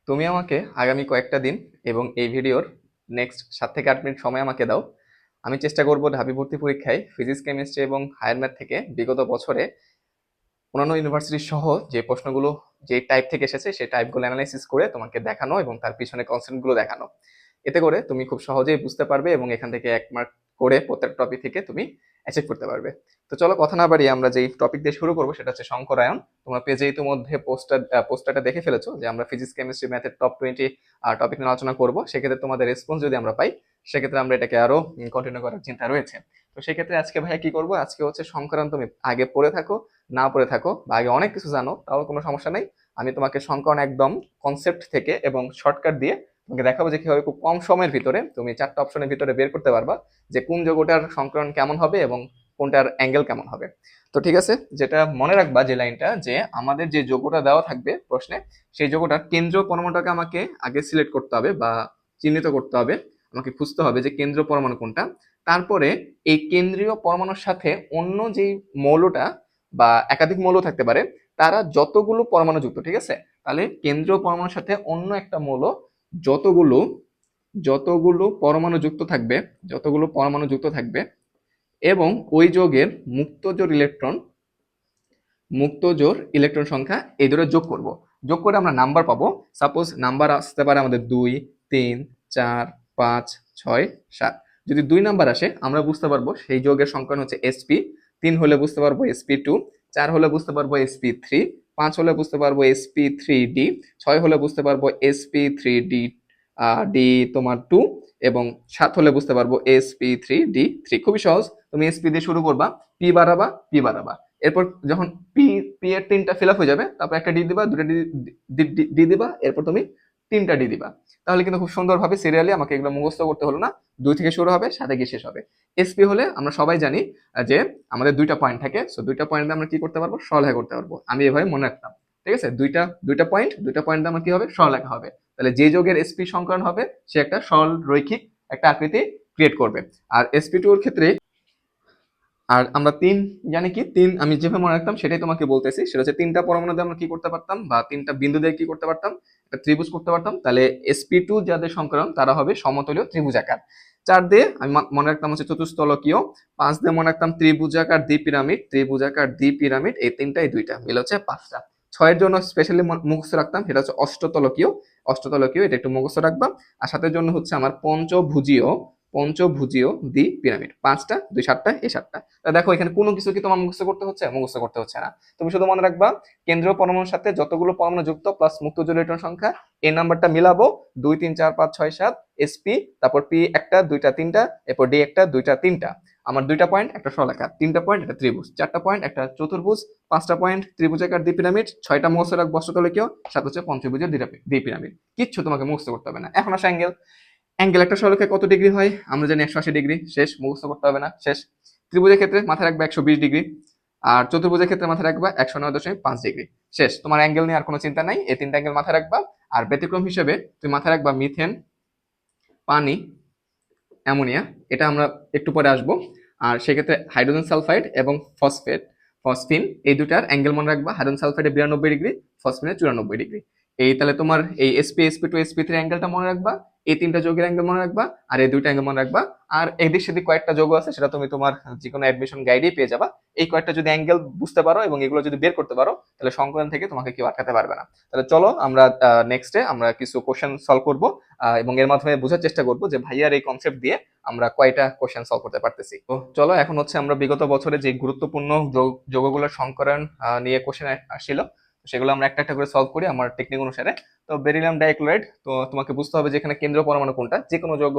তুমি আমাকে আগামী কয়েকটা দিন এবং এই ভিডিওর নেক্সট 7 থেকে 8 মিনিট সময় আমাকে দাও। আমি চেষ্টা করব ঢাবি ভর্তি পরীক্ষায় ফিজিক্স, কেমিস্ট্রি এবং হায়ার ম্যাথ থেকে বিগত বছরে অন্যান্য ইউনিভার্সিটি সহ যে প্রশ্নগুলো যে টাইপ থেকে এসেছে সেই টাইপগুলো অ্যানালাইসিস করে তোমাকে দেখানো এবং তার পিছনে কনসেপ্টগুলো দেখানো। এতে করে তুমি খুব সহজেই বুঝতে পারবে এবং এখান থেকে 1 মার্ক করে প্রত্যেক টপিক থেকে তুমি অ্যাচিভ করতে পারবে। তো চলো কথা না বাড়িয়ে আমরা যেই টপিক দিয়ে শুরু করবো সেটা হচ্ছে শঙ্করায়ন। তোমরা পেজে ইতিমধ্যে পোস্টারটা দেখে ফেলেছো যে আমরা ফিজিক্স, কেমিস্ট্রি, ম্যাথের টপ 20 টপিক নিয়ে আলোচনা করবো। সেক্ষেত্রে তোমাদের রেসপন্স যদি আমরা পাই সেক্ষেত্রে আমরা এটাকে আরো কন্টিনিউ করার চিন্তা রয়েছে। তো সেক্ষেত্রে আজকে ভাইয়া কি করবো, আজকে হচ্ছে শঙ্করায়ন। তুমি আগে পড়ে থাকো, না পড়ে থাকো, বা আগে অনেক কিছু জানো, তাও কোনো সমস্যা নেই। আমি তোমাকে শঙ্করায়ন একদম কনসেপ্ট থেকে এবং শর্টকাট দিয়ে তোমাকে দেখাবো যে কিভাবে খুব কম সময়ের ভিতরে তুমি 4টা অপশনের ভিতরে বের করতে পারবা যে কোন যৌগটার সংকরণ কেমন হবে এবং কোনটার অ্যাঙ্গেল কেমন হবে। তো ঠিক আছে, যেটা মনে রাখবা যে লাইনটা, যে আমাদের যে যৌগটা দেওয়া থাকবে প্রশ্নে, সেই যৌগটার কেন্দ্রীয় পরমাণুটাকে আমাকে আগে সিলেক্ট করতে হবে বা চিহ্নিত করতে হবে। আমাকে খুঁজতে হবে যে কেন্দ্রীয় পরমাণু কোনটা। তারপরে এই কেন্দ্রীয় পরমাণুর সাথে অন্য যেই মৌলটা বা একাধিক মৌল থাকতে পারে, তারা যতগুলো পরমাণু যুক্ত, ঠিক আছে, তাহলে কেন্দ্রীয় পরমাণুর সাথে অন্য একটা মৌল যতগুলো যতগুলো পরমাণু যুক্ত থাকবে, যতগুলো পরমাণু যুক্ত থাকবে এবং ওই যৌগের মুক্ত জোড় ইলেকট্রন সংখ্যা এই দুটো যোগ করব। যোগ করে আমরা নাম্বার পাবো। সাপোজ নাম্বার আসতে পারে আমাদের 2, 3, 4, 5, 6, 7। যদি 2 নাম্বার আসে আমরা বুঝতে পারবো সেই যৌগের সংখ্যা হচ্ছে sp। 3 হলে বুঝতে পারবো sp2, 4 হলে বুঝতে পারবো sp3, 5 হলে বুঝতে পারবো sp3d, 6 হলে বুঝতে পারবো sp3d ডি তোমার 2, এবং 7 হলে বুঝতে পারবো sp3d3। খুবই সহজ। তুমি sp দিয়ে শুরু করবা, p বাড়াবা। এরপর যখন পি পি এর 3টা ফিল আপ হয়ে যাবে, তারপর একটা ডি দিবা, দুটো ডি দিবা, এরপর তুমি 3টা ডি দিবা। তাহলে কিন্তু খুব সুন্দরভাবে সিরিয়ালি আমাকে এগুলো মুখস্থ করতে হলো না। 2 থেকে শুরু হবে, 7 গিয়ে শেষ হবে। এসপি হলে আমরা সবাই জানি যে আমাদের 2টা পয়েন্ট থাকে, সো 2টা পয়েন্ট দিয়ে আমরা কি করতে পারবো, সরলরেখা করতে পারবো। আমি এভাবে মনে রাখতাম, ঠিক আছে। দুইটা পয়েন্ট দিয়ে আমার কি হবে, সরলরেখা হবে। তাহলে যে যোগের এসপি সংকরণ হবে সে একটা সরল রৈখিক একটা আকৃতি ক্রিয়েট করবে। আর sp2 এর ক্ষেত্রে আর আমরা 3 জানি কি, 3 আমি যেভাবে মনে রাখতাম সেটাই তোমাকে বলতেছি। সেটা হচ্ছে 3টা পরমাণু দিয়ে আমরা কি করতে পারতাম, বা 3টা বিন্দু দিয়ে কি করতে পারতাম, একটা ত্রিভুজ করতে পারতাম। তাহলে sp2 যাদের সংকরণ তারা হবে সমতলীয় ত্রিভুজাকার। 4 দিয়ে আমি মনে রাখতাম হচ্ছে চতুস্তলকীয়। 5 দিয়ে মনে রাখতাম ত্রিভুজাকার দ্বিপিরামিড। এই 3টা এই 2টা মিলে হচ্ছে 5টা। 6 এর জন্য স্পেশালি মুখস্থ রাখতাম, সেটা হচ্ছে অষ্টতলকীয়, এটা একটু মুখস্থ রাখবা। আর 7 জন্য হচ্ছে আমার পঞ্চভুজীয় দ্বিপিরামিড। 5টা, 2 7টা, এই 7টা। দেখো এখানে কোনো কিছু কি তোমার মুখস্থ করতে হচ্ছে না। তুমি শুধু মনে রাখবা কেন্দ্রীয় পরমাণুর সাথে যতগুলো পরমাণু যুক্ত প্লাস মুক্ত জোড় ইলেকট্রন সংখ্যা, এই নাম্বারটা মিলাবো। 2 3 4 5 6 7 sp, তারপর p একটা, 2টা 3টা, এরপর d একটা, 2টা 3টা। আমার 2টা পয়েন্ট একটা সরলাকার, 3টা পয়েন্ট একটা ত্রিভুজ, 4টা পয়েন্ট একটা চতুর্ভুজ, 5টা পয়েন্ট ত্রিভুজাকার দ্বিপিরামিড, 6টা মুখস্থ রাখবো অষ্টতলকীয়, 7 হচ্ছে পঞ্চভুজের দ্বিপিরামিড। কিচ্ছু তোমাকে মুখস্থ করতে হবে না। এখন আসে অ্যাঙ্গেল। একটা সরলরেখায় কত ডিগ্রি হয় আমরা জানি, 180 ডিগ্রি। শেষ, মুখস্থ করতে হবে না, শেষ। ত্রিভুজের ক্ষেত্রে মাথায় রাখবে 120 ডিগ্রি, আর চতুর্ভুজের ক্ষেত্রে মাথায় রাখবা 109.5 ডিগ্রি। শেষ, তোমার অ্যাঙ্গেল নিয়ে আর কোনো চিন্তা নাই। এই 3টা অ্যাঙ্গেল মাথায় রাখবা। আর ব্যতিক্রম হিসেবে তুমি মাথায় রাখবা মিথেন, পানি, অ্যামোনিয়া। এটা আমরা একটু পরে আসবো। আর সেক্ষেত্রে হাইড্রোজেন সালফাইড এবং ফসফিন, এই দুটার অ্যাঙ্গেল মনে রাখবা। হাইড্রোজেন সালফাইডে 92 ডিগ্রি, ফসফিনে 94 ডিগ্রি। এই তাহলে তোমার এই sp2 sp3 অ্যাঙ্গেলটা মনে রাখবা, এই 3টা যৌগের অ্যাঙ্গেল মনে রাখবা, আর এই 2টা অ্যাঙ্গেল মনে রাখবা। আর এদিক সেদিক কয়েকটা যৌগ আছে, সেটা তুমি তোমার যে কোনো অ্যাডমিশন গাইডেই পেয়ে যাবা। এই কয়েকটা যদি অ্যাঙ্গেল বুঝতে পারো এবং এগুলো যদি বের করতে পারো, তাহলে সংকলন থেকে তোমাকে কেউ আটকাতে পারবে না। তাহলে চলো আমরা নেক্সটে আমরা কিছু কোশ্চেন সলভ করবো এবং এর মাধ্যমে বোঝার চেষ্টা করবো যে ভাইয়ার এই কনসেপ্ট দিয়ে আমরা কয়টা কোশ্চেন সলভ করতে পারতেছি। তো চলো এখন হচ্ছে আমরা বিগত বছরে যে গুরুত্বপূর্ণ যৌগগুলোর সংকরণ নিয়ে কোশ্চেন আসছিল, সেগুলো আমরা একটা একটা করে সলভ করি আমার টেকনিক অনুসারে। তো বেরিলিয়াম ডাইক্লোরাইড, তো তোমাকে বুঝতে হবে যে এখানে কেন্দ্রীয় পরমাণু কোনটা। যে কোনো যৌগ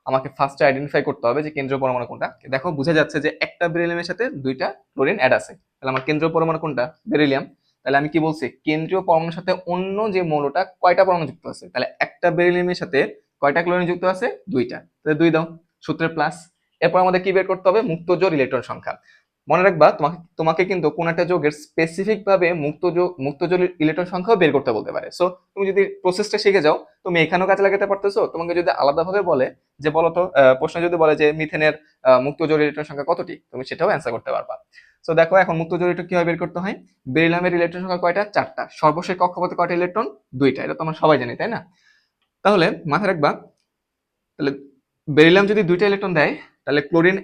আমাকে ফার্স্টে আইডেন্টিফাই করতে হবে যে কেন্দ্রীয় পরমাণু কোনটা। দেখো বোঝা যাচ্ছে যে একটা বেরিলিয়ামের সাথে 2টা ক্লোরিন অ্যাড আছে, তাহলে আমার কেন্দ্রীয় পরমাণু কোনটা, বেরিলিয়াম। তাহলে আমি কি বলছি, কেন্দ্রীয় পরমাণুর সাথে অন্য যে মৌলটা কয়টা পরমাণু যুক্ত আছে, তাহলে একটা বেরিলিয়ামের সাথে কয়টা ক্লোরিন যুক্ত আছে, 2টা। তাহলে 2 দাও, সূত্রের প্লাস। এরপর আমাদের কি বের করতে হবে, মুক্ত জোড় ইলেকট্রন সংখ্যা। মনে রাখবা তোমাকে কিন্তু কোন একটা যৌগের স্পেসিফিক ভাবে মুক্ত জল ইলেকট্রন সংখ্যাও বের করতে বলতে পারে। সো তুমি যদি প্রসেসটা শিখে যাও তুমি এখানেও কাজে লাগাতে পারতেছো। তোমাকে যদি আলাদাভাবে বলে যে বলতো প্রশ্ন যদি বলে যে মিথেনের মুক্ত জল ইলেকট্রন সংখ্যা কতটি, তুমি সেটাও অ্যান্সার করতে পারবা। সো দেখো এখন মুক্ত জল ইলেকট্রন কিভাবে বের করতে হয়। বেরিলিয়ামের ইলেকট্রন সংখ্যা কয়টা? 4টা। সর্বশেষ কক্ষপথে কয়টা ইলেকট্রন? 2টা। এটা তো আমরা সবাই জানি, তাই না? তাহলে মাথায় রাখবা, তাহলে বেরিলিয়াম যদি 2টা ইলেকট্রন দেয়, তাহলে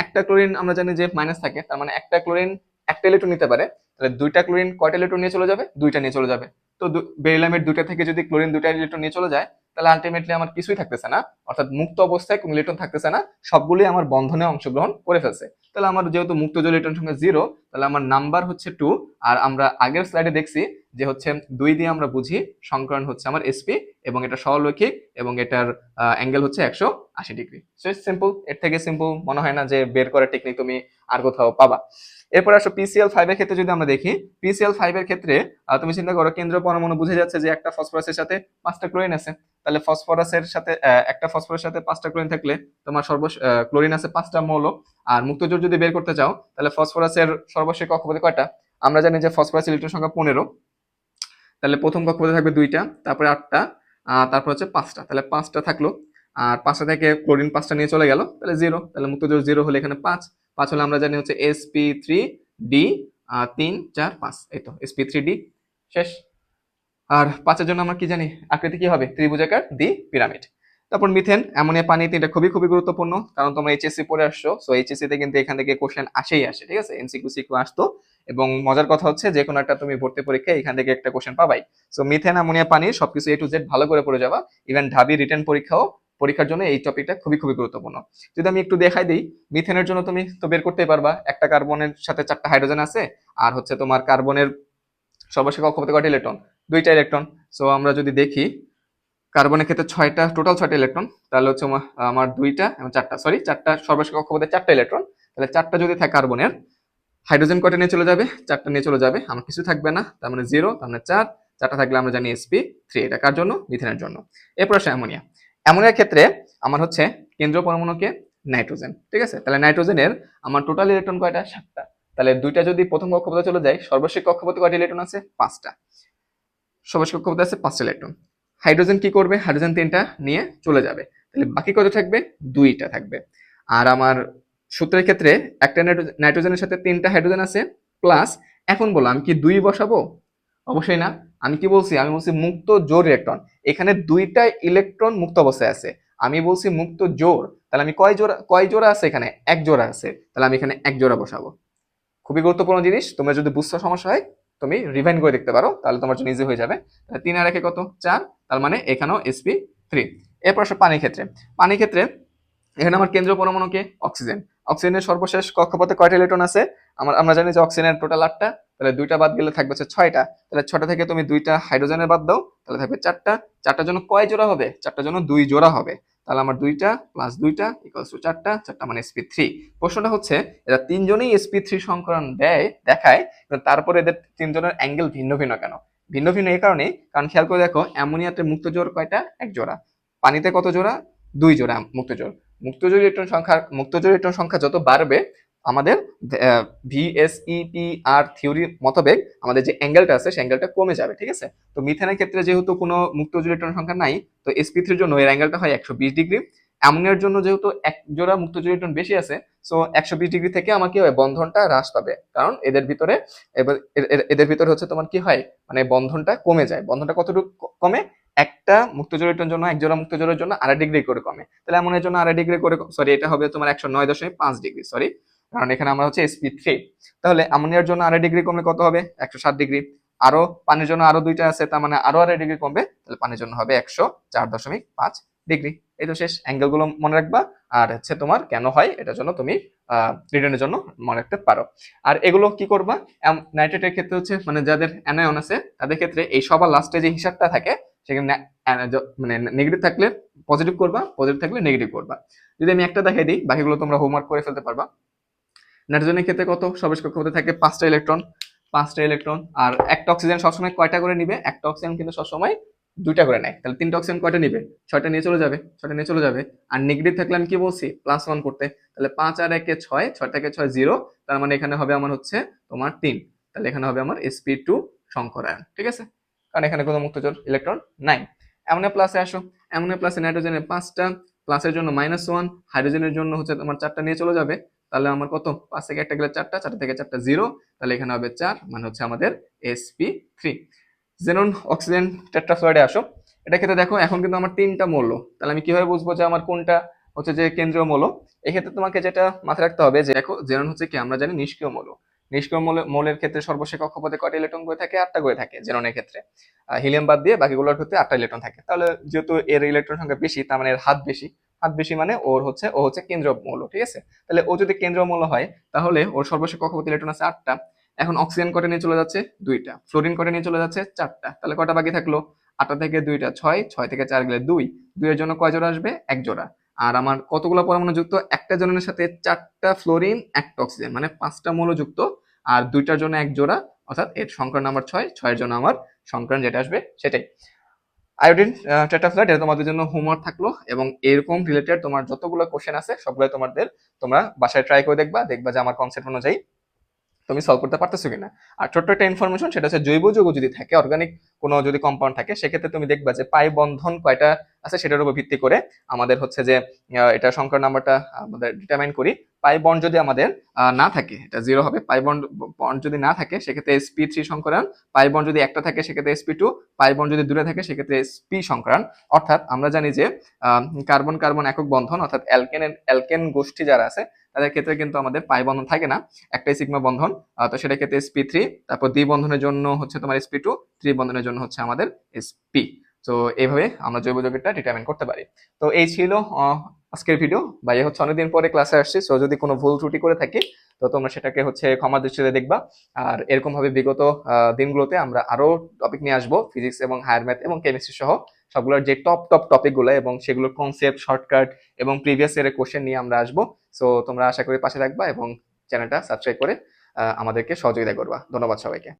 একটা ক্লোরিন আমরা জানি যে মাইনাস থাকে, তার মানে একটা ক্লোরিন একটা ইলেকট্রন নিতে পারে। তাহলে 2টা ক্লোরিন কয়টা ইলেকট্রন নিয়ে চলে যাবে? 2টা নিয়ে চলে যাবে। তো বেরিলিয়ামের 2টা থেকে যদি ক্লোরিন 2টা ইলেকট্রন নিয়ে চলে যায়, তাহলে আলটিমেটলি আমার কিছুই থাকতেছে না, অর্থাৎ মুক্ত অবস্থায় কোনো ইলেকট্রন থাকতেছে না, সবগুলোই আমার বন্ধনে অংশগ্রহণ করে ফেলছে। তাহলে আমার যেহেতু মুক্ত জল ইলেকট্রন সংখ্যা 0, তাহলে আমার নাম্বার হচ্ছে 2। আর আমরা আগের স্লাইডে দেখছি যে হচ্ছে 2 দিয়ে আমরা বুঝি সংকরণ হচ্ছে আমার sp, এবং এটা সরলরৈখিক এবং এটার অ্যাঙ্গেল হচ্ছে 180 ডিগ্রি। সো সিম্পল, এর থেকে সিম্পল মনে হয় না যে বের করার টেকনিক তুমি আর কোথাও পাবা। এরপর আসো PCl5 এর ক্ষেত্রে যদি আমরা দেখি, PCl5 এর ক্ষেত্রে তুমি চিন্তা করো কেন্দ্রীয় পরমাণু বুঝে যাচ্ছে যে একটা ফসফরাসের সাথে 5টা ক্লোরিন আছে। তাহলে ফসফরাসের সাথে একটা ফসফরাসের সাথে 5টা ক্লোরিন থাকলে তোমার ক্লোরিন আছে 5টা মৌল। আর মুক্ত জোড় যদি বের করতে চাও, তাহলে ফসফরাসের সর্বশেষ কক্ষপথে কয়টা? আমরা জানি যে ফসফরাস ইলেকট্রন সংখ্যা 15। তাহলে প্রথম কক্ষপথে থাকবে 2টা, তারপরে 8টা, তারপর হচ্ছে 5টা। তাহলে 5টা থাকলো, আর 5টা থেকে ক্লোরিন 5টা নিয়ে চলে গেল, তাহলে 0। তাহলে মুক্ত জোড় 0 হলে এখানে 5 5 হলে আমরা জানি হচ্ছে sp3d 3 4 5, এই তো sp3d শেষ। আর 5 এর জন্য আমরা কি জানি আকৃতি কি হবে? ত্রিভুজাকার দ্বি পিরামিড। তারপর মিথেন, অ্যামোনিয়া, পানি, তিনটা খুবই খুবই গুরুত্বপূর্ণ, কারণ তোমরা এইচএসসি পড়ে আসছো। সো এইচএসসি তে কিন্তু এখান থেকে কোশ্চেন আসেই আসে, ঠিক আছে? এমসিকিউ সিকিউ আসতো, এবং মজার কথা হচ্ছে যে কোনো একটা তুমি ভর্তি পরীক্ষায় এখান থেকে একটা কোশ্চেন পাবাই। সো মিথেন, অ্যামোনিয়া, পানি সবকিছু A to Z ভালো করে পড়ে যাবা। ইভেন ঢাবি রিটেন পরীক্ষার জন্য এই টপিকটা খুবই খুবই গুরুত্বপূর্ণ। যদি আমি একটু দেখাই দিই, মিথেনের জন্য তুমি তো বের করতেই পারবা, একটা কার্বনের সাথে 4টা হাইড্রোজেন আছে, আর হচ্ছে তোমার কার্বনের সর্বশেষ কক্ষপথে কয়টা ইলেকট্রন? 2টা ইলেকট্রন। সো আমরা যদি দেখি কার্বনের ক্ষেত্রে 6টা, টোটাল 6টা ইলেকট্রন, তাহলে হচ্ছে আমার 2টা এবং 4টা, সরি 4টা, সর্বশেষ কক্ষপথে 4টা ইলেকট্রন। তাহলে 4টা যদি থাকে কার্বনের, হাইড্রোজেন কয়টা নিয়ে চলে যাবে? 4টা নিয়ে চলে যাবে, আমার কিছু থাকবে না, তার মানে 0, তার মানে 4। 4টা থাকলে আমরা জানি sp3, এটা কার জন্য? মিথেনের জন্য। এরপর আসে অ্যামোনিয়া। অ্যামোনিয়ার ক্ষেত্রে আমার হচ্ছে কেন্দ্রীয় পরমাণুকে নাইট্রোজেন, ঠিক আছে? তাহলে নাইট্রোজেনের আমার টোটাল ইলেকট্রন কয়টা? 7টা। তাহলে 2টা যদি প্রথম কক্ষপথে চলে যায়, সর্বশেষ কক্ষপথে কয়টা ইলেকট্রন আছে? 5টা। সর্বশেষ কক্ষপথে আছে 5টা ইলেকট্রন। হাইড্রোজেন কি করবে? হাইড্রোজেন 3টা নিয়ে চলে যাবে, তাহলে বাকি কত থাকবে? 2টা থাকবে। আর আমার সূত্রের ক্ষেত্রে একটা নাইট্রোজেনের সাথে 3টা হাইড্রোজেন আছে প্লাস, এখন বলো আমি কি 2 বসাবো? অবশ্যই না। আমি কি বলছি? আমি বলছি মুক্ত জোড় ইলেকট্রন। এখানে 2টা ইলেকট্রন মুক্ত অবস্থায় আছে, আমি বলছি মুক্ত জোড়। তাহলে আমি কয় জোড়া আছে এখানে? 1 জোড়া আছে, তাহলে আমি এখানে 1 জোড়া বসাবো। খুবই গুরুত্বপূর্ণ জিনিস, তোমরা যদি বুঝতে সমস্যা হয় তুমি রিভাইন্ড করে দেখতে পারো, তাহলে তোমার জন্য ইজি হয়ে যাবে। 3 আর 1 কত? 4, তার মানে এখানেও sp3। এরপর আসে পানির ক্ষেত্রে। পানির ক্ষেত্রে এখানে আমার কেন্দ্রীয় পরমাণুকে অক্সিজেন। অক্সিজেনের সর্বশেষ কক্ষপথে কয়টা ইলেকট্রন আছে? আমরা জানি যে অক্সিজেনের টোটাল 8টা, তাহলে 2টা বাদ গেলে থাকবে হচ্ছে 6টা। তাহলে 6টা থেকে তুমি 2টা হাইড্রোজেনের বাদ দাও, তাহলে থাকবে 4টা। 4টার জন্য কয় জোড়া হবে? 4টার জন্য 2 জোড়া হবে। তাহলে আমার 2টা প্লাস 2টা ইকুয়ালস টু 4টা, 4টা মানে sp3। প্রশ্নটা হচ্ছে এরা তিনজনেই sp3 সংকরণ দেখায়, কিন্তু তারপরে এদের তিনজনের অ্যাঙ্গেল ভিন্ন ভিন্ন কেন? ভিন্ন ভিন্ন এই কারণে, কারণ খেয়াল করে দেখো অ্যামোনিয়াতে মুক্ত জোড় কয়টা? 1 জোড়া। পানিতে কত জোড়া? 2 জোড়া মুক্ত জোড়। মুক্ত জোড় ইলেকট্রন সংখ্যা যত বাড়বে, আমাদের ভিএসইপিআর থিওরি মোতাবেক আমাদের যে অ্যাঙ্গেলটা আছে সেই অ্যাঙ্গেলটা কমে যাবে, ঠিক আছে? তো মিথেনের ক্ষেত্রে যেহেতু কোনো মুক্ত জোড় ইলেকট্রন সংখ্যা নাই, তো sp3 এর জন্য এর অ্যাঙ্গেলটা হয় 120 ডিগ্রি। অ্যামোনিয়ার জন্য যেহেতু 1 জোড়া মুক্ত জোড় ইলেকট্রন বেশি আছে, সো 120 ডিগ্রি থেকে আমার কি হয়? বন্ধনটা হ্রাস পাবে, কারণ এদের ভিতরে হচ্ছে তোমার কি হয়? মানে বন্ধনটা কমে যায়। বন্ধনটা কতটুকু কমে? একটা মুক্ত জোড় ইলেকট্রনের জন্য, 1 জোড়া মুক্ত জোড়ের জন্য 2.5 ডিগ্রি করে কমে। তাহলে অ্যামোনিয়ার জন্য 2.5 ডিগ্রি করে, সরি এটা হবে তোমার 109.5 ডিগ্রি, sp3, কারণ এখানে আমরা হচ্ছে sp3। তাহলে অ্যামোনিয়ার জন্য 2.5 ডিগ্রি কমলে কত হবে? 107 ডিগ্রি। আরো পানির জন্য আরো 2টা আছে, তার মানে আরো 2.5 ডিগ্রি কমবে, তাহলে পানির জন্য হবে 104.5 ডিগ্রি। এই তো শেষ। অ্যাঙ্গেল গুলো মনে রাখবা, আর হচ্ছে তোমার কেন হয় এটার জন্য তুমি রিটার্নের জন্য মনে রাখতে পারো। আর এগুলো কি করবা? নাইট্রেটের ক্ষেত্রে হচ্ছে মানে যাদের অ্যানায়ন আছে তাদের ক্ষেত্রে এই সবার লাস্টে যে হিসাবটা থাকে সেখানে মানে নেগেটিভ থাকলে পজিটিভ করবা, পজিটিভ থাকলে নেগেটিভ করবা। যদি আমি একটা দেখাই দিই, বাকিগুলো তোমরা হোমওয়ার্ক করে ফেলতে পারবা। নাইট্রোজেনের ক্ষেত্রে কত? সর্বশেষ কক্ষপথে থাকে 5টা ইলেকট্রন। 5টা ইলেকট্রন। আর একটা অক্সিজেন সবসময় কয়টা করে নিবে? একটা অক্সিজেন কিন্তু সবসময় দুইটা করে নেয়, তাহলে 3টা অক্সিজেন কয়টা নিবে? 6টা নিয়ে চলে যাবে, 6টা নিয়ে চলে যাবে। আর নেগেটিভ থাকলে আমি কি বলছি? +1 করতে। তাহলে 5 আর 1 এ 6, 6 থেকে 6 0, তার মানে এখানে হবে আমার হচ্ছে তোমার 3। তাহলে এখানে হবে আমার sp2 সংকরায়ন, ঠিক আছে? কারণ এখানে কোনো মুক্তজোড় ইলেকট্রন নাই। অ্যামোনিয়া প্লাসে আসো, অ্যামোনিয়া প্লাসে নাইট্রোজেনের 5টা, প্লাসের জন্য -1, হাইড্রোজেনের জন্য হচ্ছে তোমার 4টা নিয়ে চলে যাবে। তাহলে আমার কত? 5 থেকে 1টা গেলে 4টা, 4টা থেকে 4টা 0, তাহলে এখানে হবে 4, মানে হচ্ছে আমাদের sp3। জেনন অক্সিজেন টেট্রাফ্লুরাইডে আসো, এটা ক্ষেত্রে দেখো এখন কিন্তু আমার 3টা মৌল, তাহলে আমি কিভাবে বুঝবো যে আমার কোনটা হচ্ছে যে কেন্দ্রীয় মৌল? এক্ষেত্রে তোমাকে যেটা মাথায় রাখতে হবে যে দেখো জেনন হচ্ছে কি, আমরা জানি নিষ্ক্রিয় মৌল। নিষ্ক্রিয় মৌলের ক্ষেত্রে সর্বশেষ কক্ষপথে কয়টা ইলেকট্রন করে থাকে? 8টা করে থাকে জেননের ক্ষেত্রে। হিলিয়াম বাদ দিয়ে বাকিগুলোর ক্ষেত্রে 8টা ইলেকট্রন থাকে। তাহলে যেহেতু এর ইলেকট্রন সংখ্যা বেশি, তার মানে এর হাত বেশি। হাত বেশি মানে ও হচ্ছে কেন্দ্রীয় মৌল, ঠিক আছে? তাহলে ও যদি কেন্দ্রীয় মৌল হয়, তাহলে ওর সর্বশেষ কক্ষপথে ইলেকট্রন আছে 8টা। এখন অক্সিজেন কয়টা নিয়ে চলে যাচ্ছে? 2টা। ফ্লোরিন কয়টা নিয়ে চলে যাচ্ছে? 4টা। তাহলে কয়টা বাকি থাকলো? 8টা থেকে 2টা 6, 6 থেকে 4 গেলে 2, 2 এর জন্য কয় জোড়া আসবে? 1 জোড়া। আর আমার কতগুলো পরমাণু যুক্ত? একটা জোড়ার সাথে 4টা ফ্লোরিন, 1টা অক্সিজেন, মানে 5টা মৌল যুক্ত। আর 2টার জন্য 1 জোড়া, অর্থাৎ এর সংখ্যা নাম্বার 6, 6 এর জন্য আমার সংখ্যান যেটা আসবে সেটাই। আয়োডিন টেট্রাফ্লুরাইড, এটা তোমাদের জন্য হোমওয়ার্ক থাকলো, এবং এরকম রিলেটেড তোমার যতগুলো কোশ্চেন আছে সবগুলো তোমরা বাসায় ট্রাই করে দেখবা যে আমার কনসেপ্ট অনুযায়ী তুমি সলভ করতে পারতেছো কিনা। আর ছোট্ট একটা ইনফরমেশন, সেটা হচ্ছে জৈব যৌগ যদি থাকে, অর্গানিক কোনো যদি কম্পাউন্ড থাকে, সেক্ষেত্রে তুমি দেখবা যে পাই বন্ধন কয়টা আছে সেটার উপর ভিত্তি করে আমাদের হচ্ছে যে এটা সংখ্যার নাম্বারটা আমাদের ডিটারমাইন করি। পাই বন্ড যদি আমাদের না থাকে, এটা 0 হবে। পাই বন্ড যদি না থাকে সেক্ষেত্রে sp3 সংকরায়ন। পাই বন্ড যদি একটা থাকে সেক্ষেত্রে sp2। পাই বন্ড যদি দূরে থাকে সেক্ষেত্রে sp সংকরায়ন। অর্থাৎ আমরা জানি যে কার্বন কার্বন একক বন্ধন, অর্থাৎ অ্যালকেন গোষ্ঠী যারা আছে তাদের ক্ষেত্রে কিন্তু আমাদের পাই বন্ধন থাকে না, একটাই সিগমা বন্ধন। তো সেটা ক্ষেত্রে sp3, তারপর দ্বি বন্ধনের জন্য হচ্ছে তোমার sp2, ত্রি বন্ধনের জন্য হচ্ছে আমাদের sp। তো এইভাবে আমরা জৈব যৌগটা ডিটারমাইন করতে পারি। তো এই ছিল আজকের ভিডিও। ভাই হচ্ছে অনেকদিন পরে ক্লাসে আসছি, সো যদি কোনো ভুল ত্রুটি করে থাকি তো তোমরা সেটাকে হচ্ছে ক্ষমা দৃষ্টিতে দেখবা। আর এরকম ভাবে বিগত দিনগুলোতে আমরা আরো টপিক নিয়ে আসবো, ফিজিক্স এবং হায়ার ম্যাথ এবং কেমিস্ট্রি সহ সবগুলোর যে টপ টপিক গুলো এবং সেগুলোর কনসেপ্ট, শর্টকাট এবং প্রিভিয়াস ইয়ারের কোশ্চেন নিয়ে আমরা আসবো। সো তোমরা আশা করি পাশে থাকবা এবং চ্যানেলটা সাবস্ক্রাইব করে আমাদেরকে সহযোগিতা করবা। ধন্যবাদ সবাইকে।